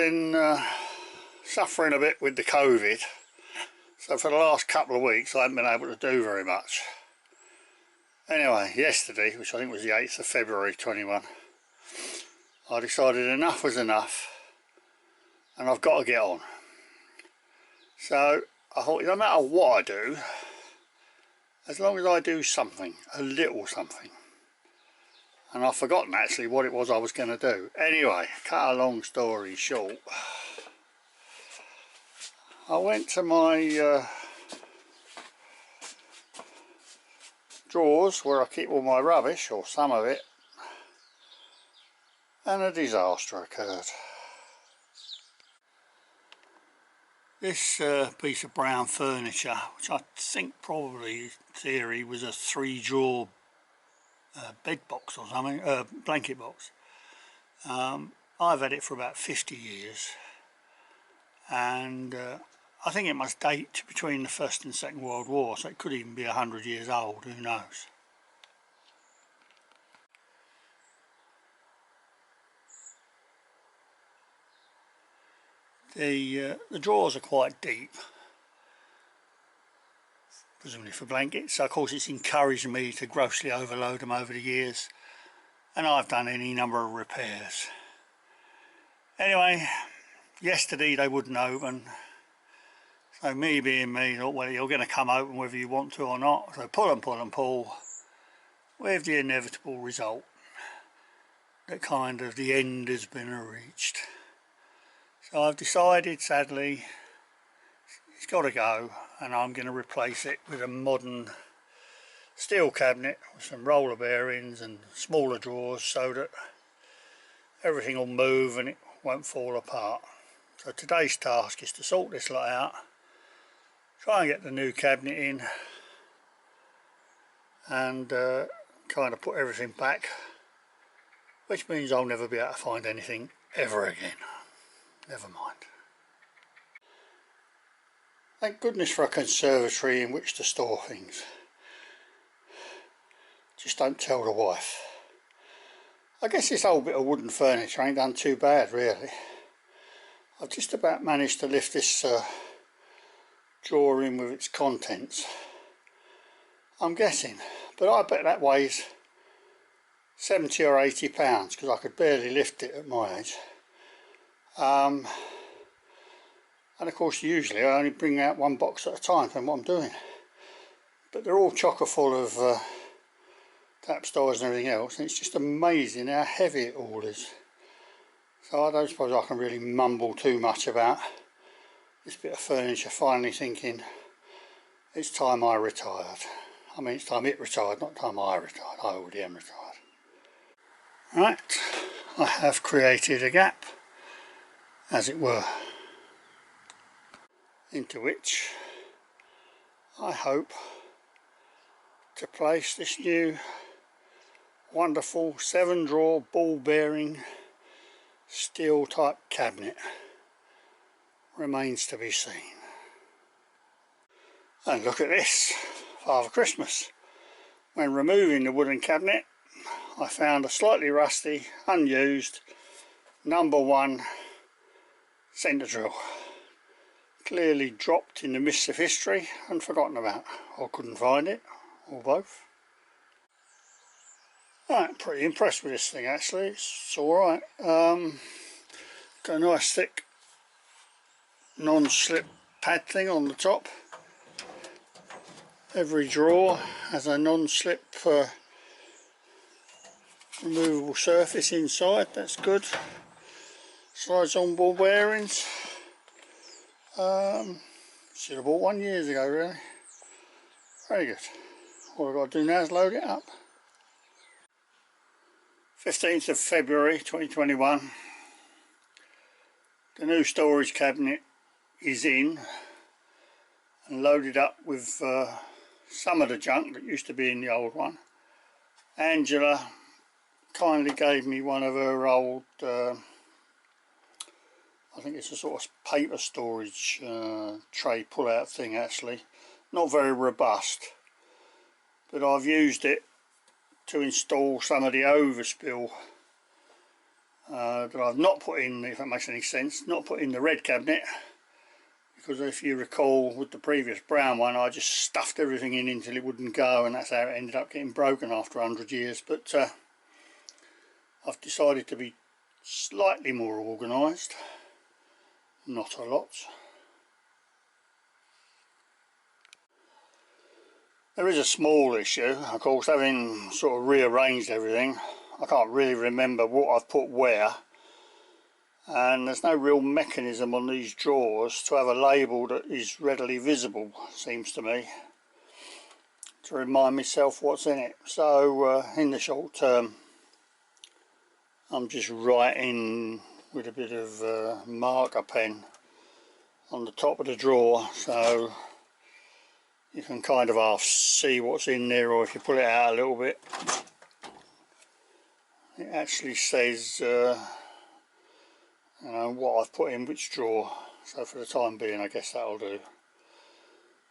been suffering a bit with the COVID, so for the last couple of weeks I haven't been able to do very much. Anyway, yesterday, which I think was the 8th of February 21, I decided enough was enough and I've got to get on. So I thought, no matter what I do, as long as I do something, a little something. And I've forgotten actually what it was I was going to do. Anyway, cut a long story short, I went to my drawers where I keep all my rubbish, or some of it, and a disaster occurred. This piece of brown furniture, which I think probably in theory was a 3-drawer bed box or something, blanket box. I've had it for about 50 years, and I think it must date between the First and Second World War, so it could even be 100 years old, who knows. The drawers are quite deep, presumably for blankets, so of course it's encouraged me to grossly overload them over the years, and I've done any number of repairs. Anyway, yesterday they wouldn't open, so me being me, thought, well, you're going to come open whether you want to or not, so pull and pull and pull, with the inevitable result that kind of the end has been reached. So I've decided, sadly, it's got to go, and I'm going to replace it with a modern steel cabinet with some roller bearings and smaller drawers so that everything will move and it won't fall apart. So today's task is to sort this lot out, try and get the new cabinet in, and kind of put everything back, which means I'll never be able to find anything ever again. Never mind. Thank goodness for a conservatory in which to store things. Just don't tell the wife. I guess this old bit of wooden furniture ain't done too bad really. I've just about managed to lift this drawer in with its contents, I'm guessing, but I bet that weighs 70 or 80 pounds because I could barely lift it at my age. And of course usually I only bring out one box at a time from what I'm doing, but they're all chocker full of tap stores and everything else, and it's just amazing how heavy it all is. So I don't suppose I can really mumble too much about this bit of furniture, finally thinking it's time I retired. I mean, it's time it retired, not time I retired. I already am retired. Right, I have created a gap, as it were, into which I hope to place this new wonderful 7-drawer ball bearing steel type cabinet. Remains to be seen. And look at this, Father Christmas. When removing the wooden cabinet, I found a slightly rusty, unused #1 centre drill, clearly dropped in the mists of history and forgotten about, or couldn't find it, or both. Right, pretty impressed with this thing actually, it's alright. Got a nice thick non-slip pad thing on the top. Every drawer has a non-slip removable surface inside, that's good. Slides on ball bearings. Should have bought one years ago really. Very good. All I've got to do now is load it up. 15th of February 2021. The new storage cabinet is in and loaded up with some of the junk that used to be in the old one. Angela kindly gave me one of her old I think it's a sort of paper storage tray pull-out thing actually. Not very robust, but I've used it to install some of the overspill that I've not put in, if that makes any sense, not put in the red cabinet, because if you recall with the previous brown one I just stuffed everything in until it wouldn't go, and that's how it ended up getting broken after 100 years. But I've decided to be slightly more organised, not a lot. There is a small issue, of course, having sort of rearranged everything. I can't really remember what I've put where, and there's no real mechanism on these drawers to have a label that is readily visible, seems to me, to remind myself what's in it. So in the short term I'm just writing with a bit of marker pen on the top of the drawer, so you can kind of half see what's in there, or if you pull it out a little bit it actually says you know, what I've put in which drawer. So for the time being I guess that'll do.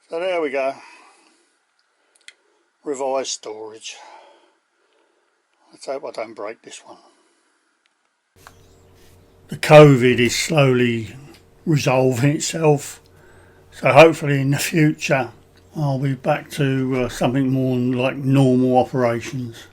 So there we go, revised storage. Let's hope I don't break this one. The COVID is slowly resolving itself, so hopefully in the future I'll be back to something more like normal operations.